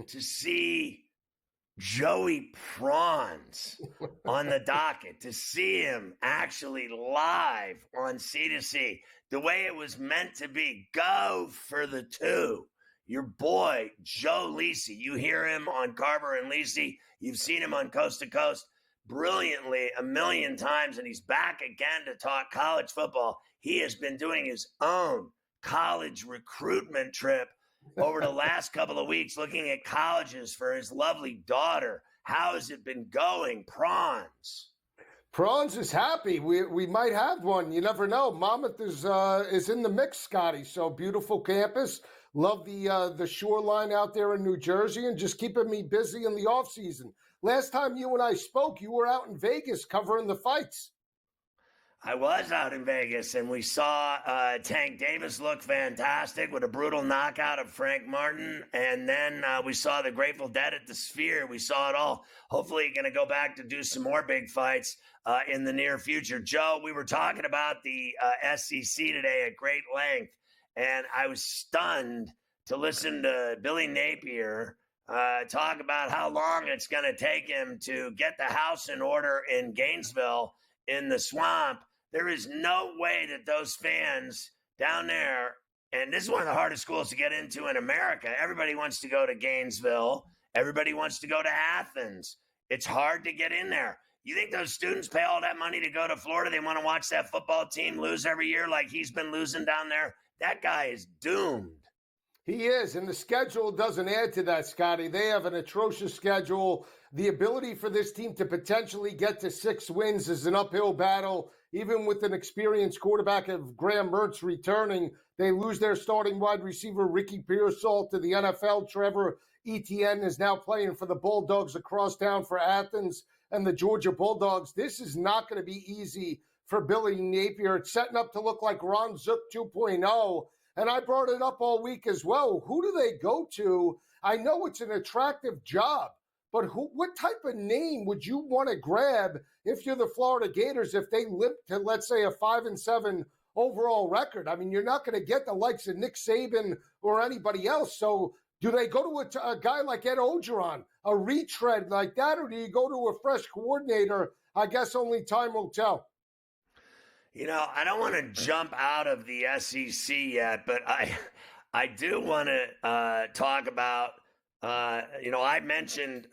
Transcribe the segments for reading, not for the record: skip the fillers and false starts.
to see Joey Prawns on the docket, to see him actually live on C2C, the way it was meant to be. Go for the two. Your boy, Joe Lisi. You hear him on Carver and Lisi. You've seen him on Coast to Coast brilliantly a million times, and he's back again to talk college football. He has been doing his own college recruitment trip over the last couple of weeks, looking at colleges for his lovely daughter. How has it been going, Prawns? Prawns is happy. We might have one. You never know. Monmouth is in the mix, Scotty. So beautiful campus. Love the shoreline out there in New Jersey, and just keeping me busy in the off season. Last time you and I spoke, you were out in Vegas covering the fights. I was out in Vegas, and we saw Tank Davis look fantastic with a brutal knockout of Frank Martin. And then we saw the Grateful Dead at the Sphere. We saw it all. Hopefully going to go back to do some more big fights in the near future. Joe, we were talking about the SEC today at great length, and I was stunned to listen to Billy Napier talk about how long it's going to take him to get the house in order in Gainesville in the swamp. There is no way that those fans down there, and this is one of the hardest schools to get into in America. Everybody wants to go to Gainesville. Everybody wants to go to Athens. It's hard to get in there. You think those students pay all that money to go to Florida? They want to watch that football team lose every year like he's been losing down there? That guy is doomed. He is, and the schedule doesn't add to that, Scotty. They have an atrocious schedule. The ability for this team to potentially get to 6 wins is an uphill battle. Even with an experienced quarterback of Graham Mertz returning, they lose their starting wide receiver, Ricky Pearsall, to the NFL. Trevor Etienne is now playing for the Bulldogs across town for Athens and the Georgia Bulldogs. This is not going to be easy for Billy Napier. It's setting up to look like Ron Zook 2.0. And I brought it up all week as well. Who do they go to? I know it's an attractive job, but what type of name would you want to grab if you're the Florida Gators if they limp to, let's say, a 5-7 overall record? I mean, you're not going to get the likes of Nick Saban or anybody else. So do they go to a guy like Ed Ogeron, a retread like that, or do you go to a fresh coordinator? I guess only time will tell. You know, I don't want to jump out of the SEC yet, but I do want to talk about, I mentioned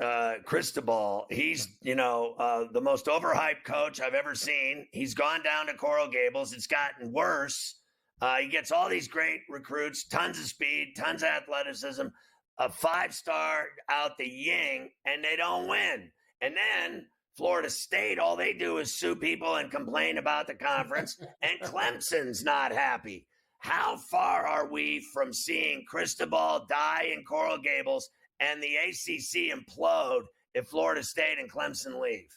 Cristobal. He's, the most overhyped coach I've ever seen. He's gone down to Coral Gables. It's gotten worse. He gets all these great recruits, tons of speed, tons of athleticism, a 5-star out the ying, and they don't win. And then Florida State, all they do is sue people and complain about the conference, and Clemson's not happy. How far are we from seeing Cristobal die in Coral Gables and the ACC implode if Florida State and Clemson leave?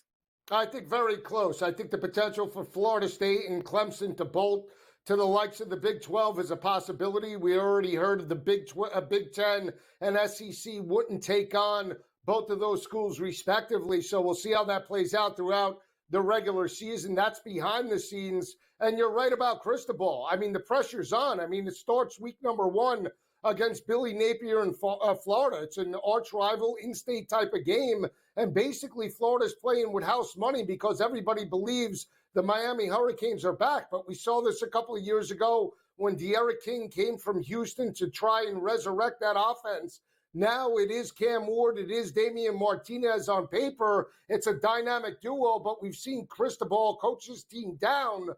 I think very close. I think the potential for Florida State and Clemson to bolt to the likes of the Big 12 is a possibility. We already heard of the Big 10 and SEC wouldn't take on both of those schools respectively. So we'll see how that plays out throughout the regular season. That's behind the scenes. And you're right about Cristobal. I mean, the pressure's on. I mean, it starts week number 1 against Billy Napier in Florida. It's an arch rival, in-state type of game. And basically, Florida's playing with house money because everybody believes the Miami Hurricanes are back. But we saw this a couple of years ago when De'Ara King came from Houston to try and resurrect that offense. Now it is Cam Ward, it is Damian Martinez on paper. It's a dynamic duo, but we've seen Cristobal coach his team down.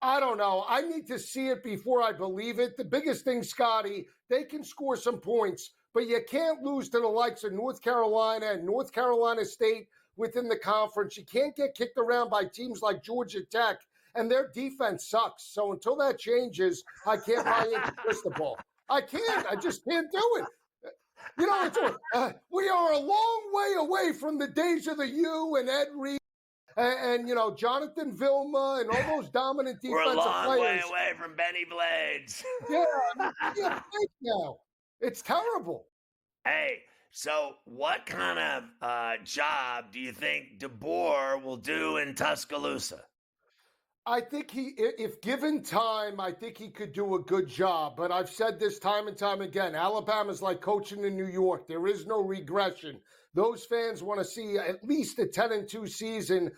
I don't know. I need to see it before I believe it. The biggest thing, Scotty, they can score some points, but you can't lose to the likes of North Carolina and North Carolina State within the conference. You can't get kicked around by teams like Georgia Tech, and their defense sucks. So until that changes, I can't buy into Cristobal. I can't. I just can't do it. You know, we are a long way away from the days of the U and Ed Reed and Jonathan Vilma and all those dominant defensive players. We're a long way away from Benny Blades. Yeah, now. It's terrible. Hey, so what kind of job do you think DeBoer will do in Tuscaloosa? I think if given time, I think he could do a good job. But I've said this time and time again, Alabama's like coaching in New York. There is no regression. Those fans want to see at least a 10-2 season,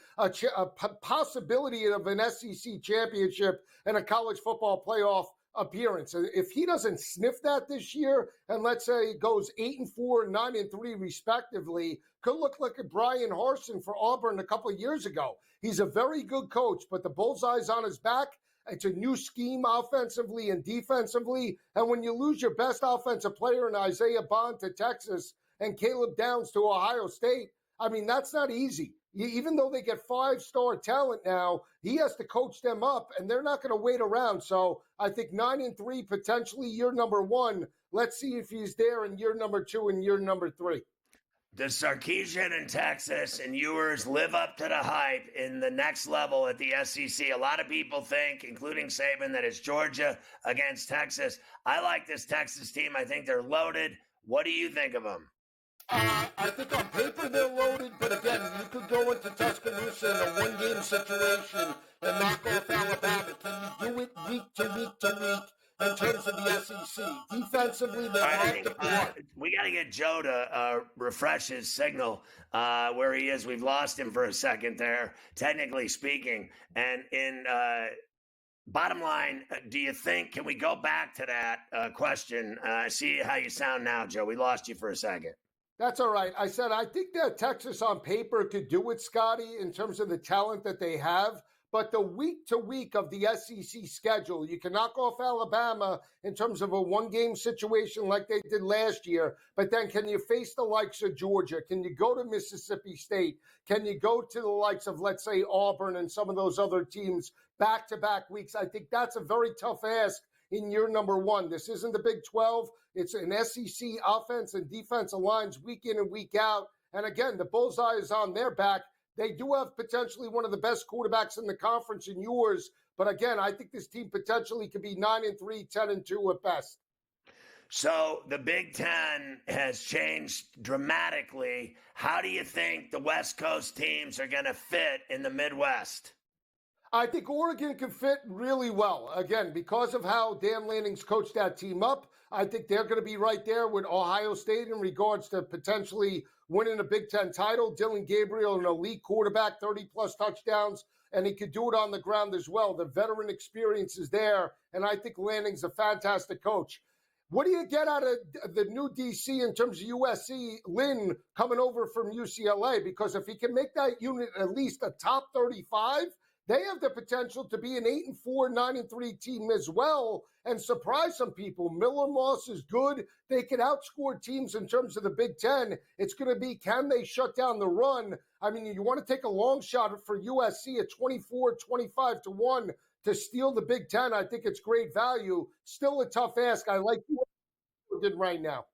possibility of an SEC championship and a college football playoff appearance. If he doesn't sniff that this year, and let's say it goes 8-4, 9-3 respectively, could look like a Brian Harsin for Auburn a couple of years ago. He's a very good coach, but the bullseye's on his back. It's a new scheme offensively and defensively. And when you lose your best offensive player in Isaiah Bond to Texas and Caleb Downs to Ohio State, I mean, that's not easy. Even though they get 5-star talent now, he has to coach them up, and they're not going to wait around. So I think 9-3, potentially year number 1. Let's see if he's there in year number 2 and year number 3. Does Sarkisian in Texas and Ewers live up to the hype in the next level at the SEC? A lot of people think, including Saban, that it's Georgia against Texas. I like this Texas team. I think they're loaded. What do you think of them? I think on paper they're loaded, but again, you could go into Tuscaloosa in a one-game situation and knock off Alabama. Can you do it week to week to week? In terms of the SEC, defensively, we got to get Joe to refresh his signal where he is. We've lost him for a second there, technically speaking. And in bottom line, do you think, can we go back to that question? See how you sound now, Joe. We lost you for a second. That's all right. I said, I think that Texas on paper could do it, Scotty, in terms of the talent that they have. But the week to week of the SEC schedule, you can knock off Alabama in terms of a one-game situation like they did last year. But then can you face the likes of Georgia? Can you go to Mississippi State? Can you go to the likes of, let's say, Auburn and some of those other teams back-to-back weeks? I think that's a very tough ask in year number 1. This isn't the Big 12. It's an SEC offense and defensive lines week in and week out. And again, the bullseye is on their back. They do have potentially one of the best quarterbacks in the conference in yours. But again, I think this team potentially could be 9-3, 10-2 at best. So the Big Ten has changed dramatically. How do you think the West Coast teams are going to fit in the Midwest? I think Oregon can fit really well. Again, because of how Dan Lanning's coached that team up, I think they're going to be right there with Ohio State in regards to potentially winning a Big Ten title. Dylan Gabriel, an elite quarterback, 30-plus touchdowns, and he could do it on the ground as well. The veteran experience is there, and I think Lanning's a fantastic coach. What do you get out of the new DC in terms of USC, Lynn coming over from UCLA? Because if he can make that unit at least a top 35, they have the potential to be an 8-4, 9-3 team as well and surprise some people. Miller Moss is good. They can outscore teams in terms of the Big Ten. It's going to be, can they shut down the run? I mean, you want to take a long shot for USC at 24, 25-1 to steal the Big Ten. I think it's great value. Still a tough ask. I like what you did right now.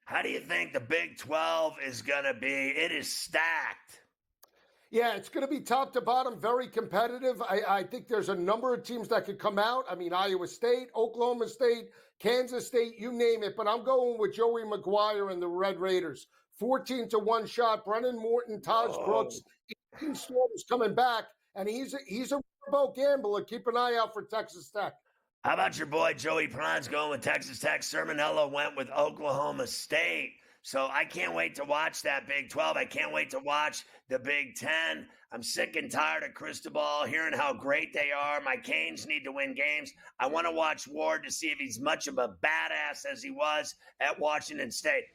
How do you think the Big 12 is going to be? It is stacked. Yeah, it's going to be top to bottom, very competitive. I think there's a number of teams that could come out. I mean, Iowa State, Oklahoma State, Kansas State, you name it. But I'm going with Joey McGuire and the Red Raiders. 14-1 shot. Brennan Morton, Taj Brooks. 18 starters coming back, and he's a riverboat gambler. Keep an eye out for Texas Tech. How about your boy Joey Prance going with Texas Tech? Sermonello went with Oklahoma State. So I can't wait to watch that Big 12. I can't wait to watch the Big 10. I'm sick and tired of Cristobal, hearing how great they are. My Canes need to win games. I want to watch Ward to see if he's much of a badass as he was at Washington State.